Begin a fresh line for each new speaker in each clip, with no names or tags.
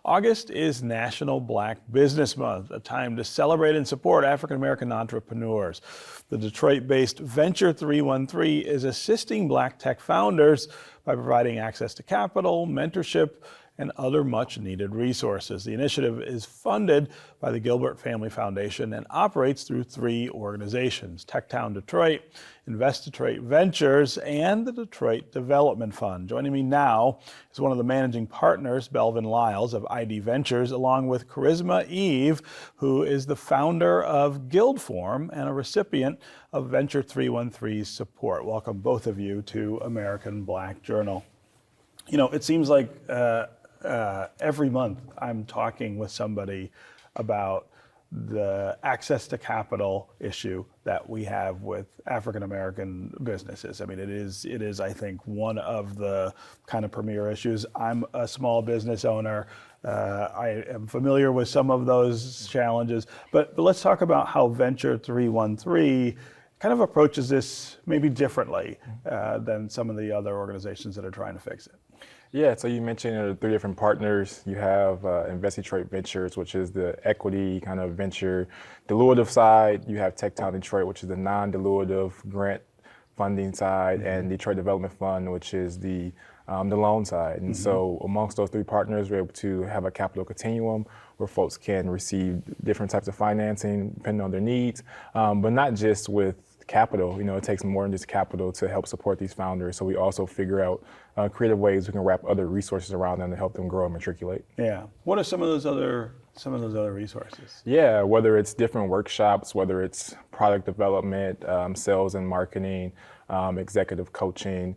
August is National Black Business Month, a time to celebrate and support African American entrepreneurs. The Detroit-based Venture 313 is assisting Black tech founders by providing access to capital, mentorship, and other much-needed resources. The initiative is funded by the Gilbert Family Foundation and operates through three organizations: Techtown Detroit, Invest Detroit Ventures, and the Detroit Development Fund. Joining me now is one of the managing partners, Belvin Liles of ID Ventures, along with Karissma Yve, who is the founder of Gildform and a recipient of Venture 313's support. Welcome, both of you, to American Black Journal. You know, it seems like every month I'm talking with somebody about the access to capital issue that we have with African American businesses. I mean, it is, I think, one of the kind of premier issues. I'm a small business owner. I am familiar with some of those challenges, but let's talk about how Venture 313 kind of approaches this maybe differently than some of the other organizations that are trying to fix it.
Yeah, so you mentioned three different partners. You have Invest Detroit Ventures, which is the equity kind of venture dilutive side. You have Techtown Detroit, which is the non-dilutive grant funding side, and Detroit Development Fund, which is the loan side. And so amongst those three partners, we're able to have a capital continuum where folks can receive different types of financing depending on their needs, but not just with capital. You know, it takes more than just capital to help support these founders. So we also figure out creative ways we can wrap other resources around them to help them grow and matriculate. Yeah.
What are some of those other resources?
Yeah, whether it's different workshops, whether it's product development, sales and marketing, executive coaching.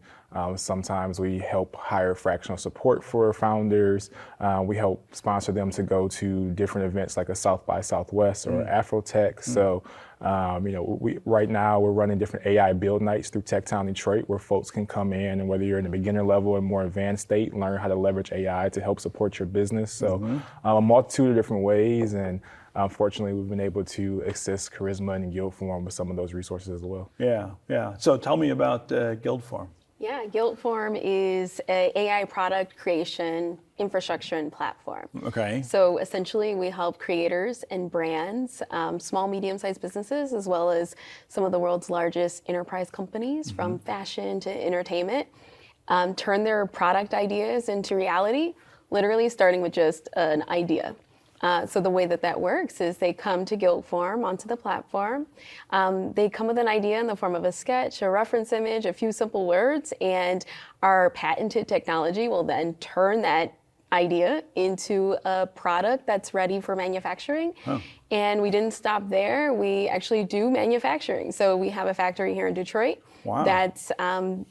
Sometimes we help hire fractional support for founders. We help sponsor them to go to different events like a South by Southwest or Afrotech. So, you know, right now we're running different AI build nights through Techtown Detroit where folks can come in, and whether you're in the beginner level or more advanced state, learn how to leverage AI to help support your business. So a multitude of different ways, and fortunately we've been able to assist Karissma and Gildform with some of those resources as well.
Yeah. So tell me about Gildform.
Yeah, Gildform is an AI product creation infrastructure and platform.
Okay.
So essentially we help creators and brands, small, medium-sized businesses, as well as some of the world's largest enterprise companies from fashion to entertainment, turn their product ideas into reality, literally starting with just an idea. So the way that works is they come to Gildform onto the platform. They come with an idea in the form of a sketch, a reference image, a few simple words, and our patented technology will then turn that idea into a product that's ready for manufacturing. And we didn't stop there. We actually do manufacturing. So we have a factory here in Detroit.
Wow.
That's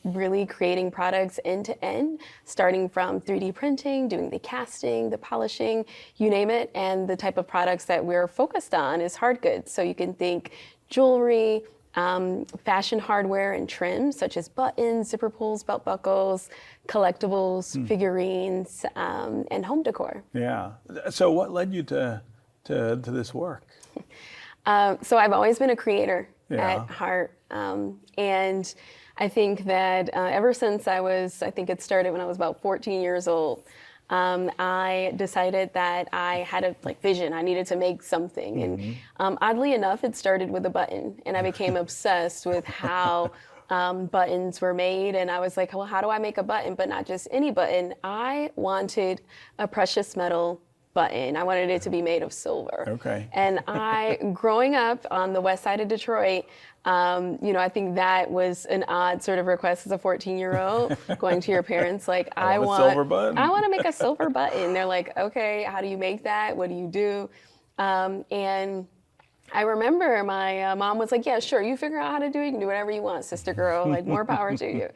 really creating products end to end, starting from 3D printing, doing the casting, the polishing, you name it. And the type of products that we're focused on is hard goods. So you can think jewelry, fashion hardware and trims, such as buttons, zipper pulls, belt buckles, collectibles, figurines, and home decor.
Yeah. So what led you to this work?
So I've always been a creator at heart. And I think that ever since I think it started when I was about 14 years old, I decided that I had a vision. I needed to make something. And oddly enough, it started with a button. And I became obsessed with how buttons were made. And I was like, well, how do I make a button? But not just any button. I wanted a precious metal button. I wanted it to be made of silver.
Okay.
And growing up on the west side of Detroit, you know, I think that was an odd sort of request as a 14-year-old, going to your parents like, I want
a silver button.
I want to make a silver button. They're like, okay, how do you make that? What do you do? And I remember my mom was like, yeah, sure, you figure out how to do it. You can do whatever you want, sister girl, like more power to you.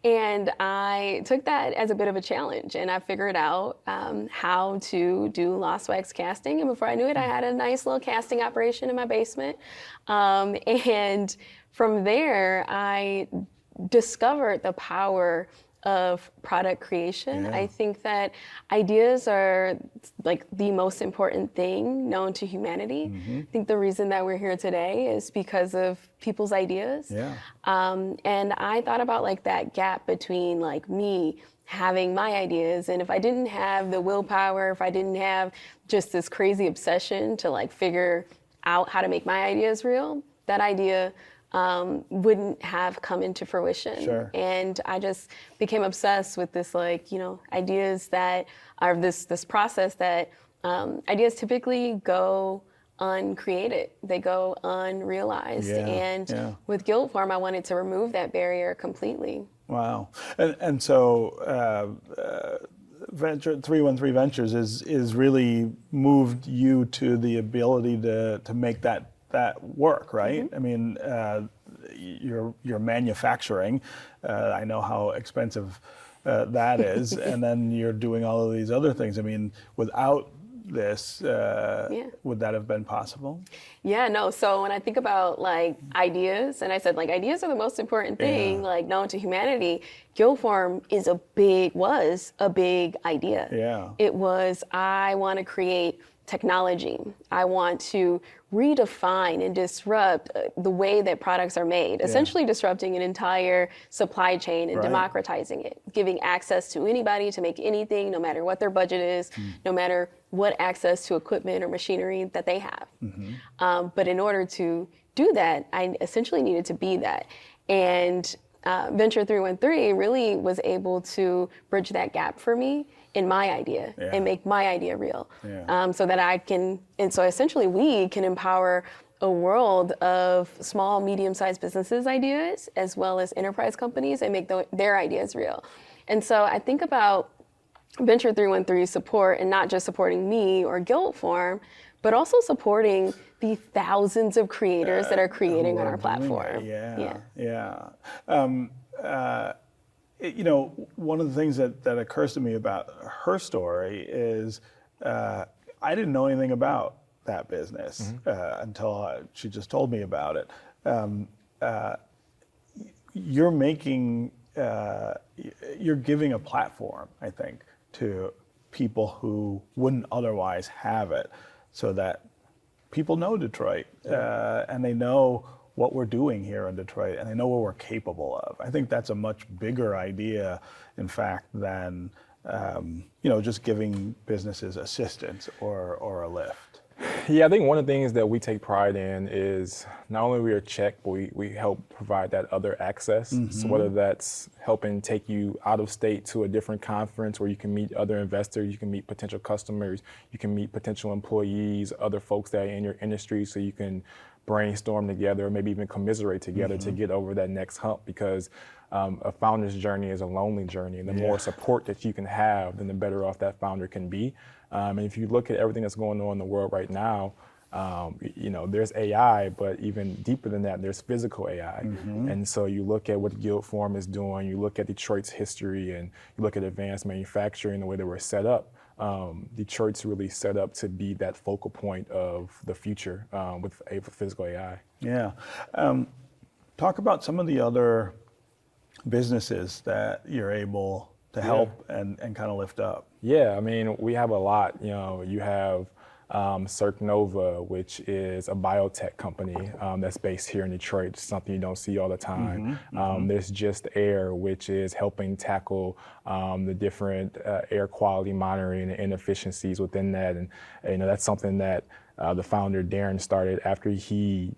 And I took that as a bit of a challenge, and I figured out how to do lost wax casting. And before I knew it, I had a nice little casting operation in my basement. And from there, I discovered the power of product creation. I think that ideas are like the most important thing known to humanity. I think the reason that we're here today is because of people's ideas. And I thought about like that gap between like me having my ideas. And if I didn't have the willpower, if I didn't have just this crazy obsession to like figure out how to make my ideas real, that idea wouldn't have come into fruition.
Sure.
And I just became obsessed with this, like, you know, ideas that are this process that ideas typically go uncreated. They go unrealized. And with Gildform, I wanted to remove that barrier completely.
Wow. And so Venture 313 Ventures is really moved you to the ability to make that work, right? I mean, you're manufacturing. I know how expensive that is, and then you're doing all of these other things. I mean, without this, would that have been possible?
Yeah, no. So when I think about like ideas, and I said like ideas are the most important thing, like known to humanity, Gildform was a big idea.
Yeah.
It was, I want to create technology. I want to redefine and disrupt the way that products are made, essentially disrupting an entire supply chain and democratizing it, giving access to anybody to make anything, no matter what their budget is, no matter what access to equipment or machinery that they have. But in order to do that, I essentially needed to be that. And Venture 313 really was able to bridge that gap for me in my idea and make my idea real. So that I can, and so essentially we can empower a world of small, medium-sized businesses ideas as well as enterprise companies and make their ideas real. And so I think about Venture 313 support, and not just supporting me or Gildform, but also supporting the thousands of creators that are creating on our platform.
You know, one of the things that occurs to me about her story is I didn't know anything about that business until she just told me about it. You're giving a platform, I think, to people who wouldn't otherwise have it, so that people know Detroit and they know what we're doing here in Detroit, and they know what we're capable of. I think that's a much bigger idea, in fact, than just giving businesses assistance or a lift.
Yeah, I think one of the things that we take pride in is not only we are checked, but we help provide that other access. So whether that's helping take you out of state to a different conference where you can meet other investors, you can meet potential customers, you can meet potential employees, other folks that are in your industry, so you can brainstorm together, or maybe even commiserate together to get over that next hump, because a founder's journey is a lonely journey, and the more support that you can have, then the better off that founder can be. And if you look at everything that's going on in the world right now, there's AI, but even deeper than that, there's physical AI. And so you look at what Gildform is doing, you look at Detroit's history, and you look at advanced manufacturing, the way that we're set up. Detroit's really set up to be that focal point of the future with physical AI.
Yeah. Talk about some of the other businesses that you're able to help and kind of lift up.
Yeah, I mean, we have a lot. You have Nova, which is a biotech company that's based here in Detroit. It's something you don't see all the time. There's Just Air, which is helping tackle the different air quality monitoring and inefficiencies within that. And that's something that the founder Darren started after he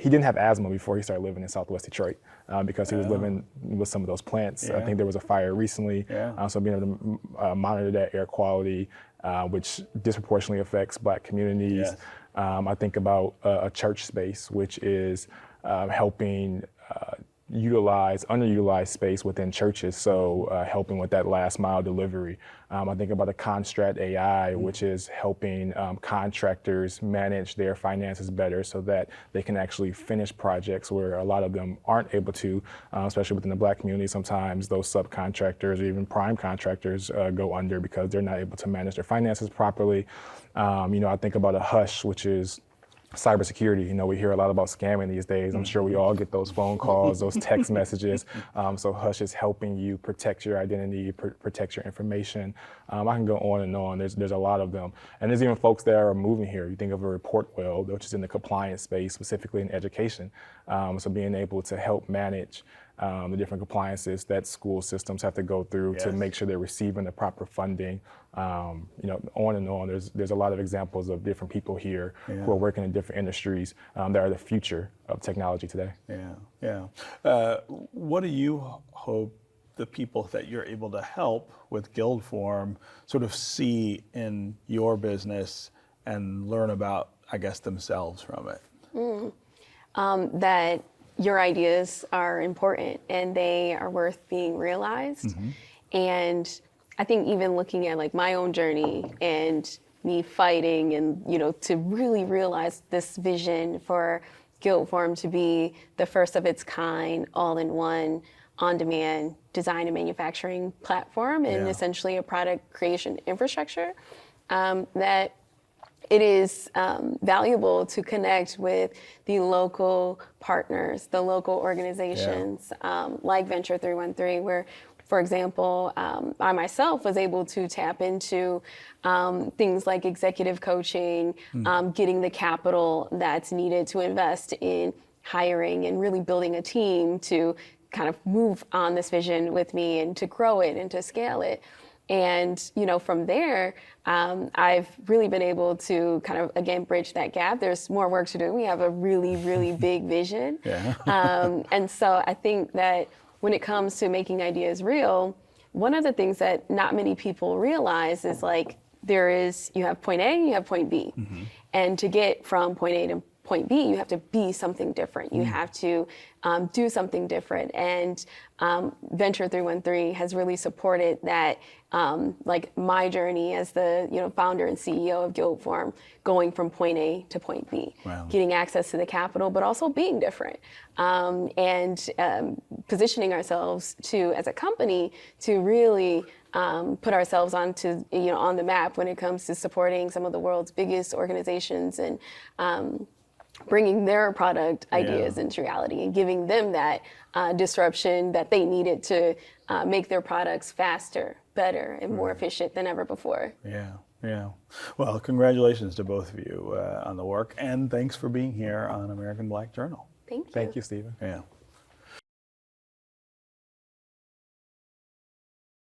didn't have asthma before he started living in Southwest Detroit, because he was living with some of those plants. I think there was a fire recently, so being able to monitor that air quality, which disproportionately affects Black communities. I think about a church space, which is helping utilize underutilized space within churches, so helping with that last mile delivery. I think about a Constrat AI, which is helping contractors manage their finances better so that they can actually finish projects where a lot of them aren't able to, especially within the Black community. Sometimes those subcontractors or even prime contractors go under because they're not able to manage their finances properly. I think about a Hush, which is cybersecurity. We hear a lot about scamming these days. I'm sure we all get those phone calls, those text messages. So Hush is helping you protect your identity, protect your information. I can go on and on. There's a lot of them. And there's even folks that are moving here. You think of a ReportWell, which is in the compliance space, specifically in education. So being able to help manage the different compliances that school systems have to go through to
Yes.
make sure they're receiving the proper funding. On and on. There's a lot of examples of different people here who are working in different industries that are the future of technology today.
What do you hope the people that you're able to help with Gildform sort of see in your business and learn about, I guess, themselves from it?
That your ideas are important and they are worth being realized. And I think even looking at like my own journey and me fighting and, to really realize this vision for Gildform to be the first of its kind, all-in-one, on-demand design and manufacturing platform and essentially a product creation infrastructure, that it is valuable to connect with the local partners, the local organizations like Venture 313, where, for example, I myself was able to tap into things like executive coaching, getting the capital that's needed to invest in hiring and really building a team to kind of move on this vision with me and to grow it and to scale it. And, from there, I've really been able to kind of, again, bridge that gap. There's more work to do. We have a really, really big vision. And so I think that when it comes to making ideas real, one of the things that not many people realize is like you have point A, you have point B. And to get from point A to point B, you have to be something different. You have to do something different. And Venture 313 has really supported that, like my journey as the founder and CEO of Gildform, going from point A to point B, getting access to the capital, but also being different, and positioning ourselves as a company to really put ourselves on the map when it comes to supporting some of the world's biggest organizations and bringing their product ideas into reality and giving them that disruption that they needed to make their products faster, better, and more efficient than ever before.
Well, congratulations to both of you on the work, and thanks for being here on American Black Journal.
Thank you.
Thank you, Stephen.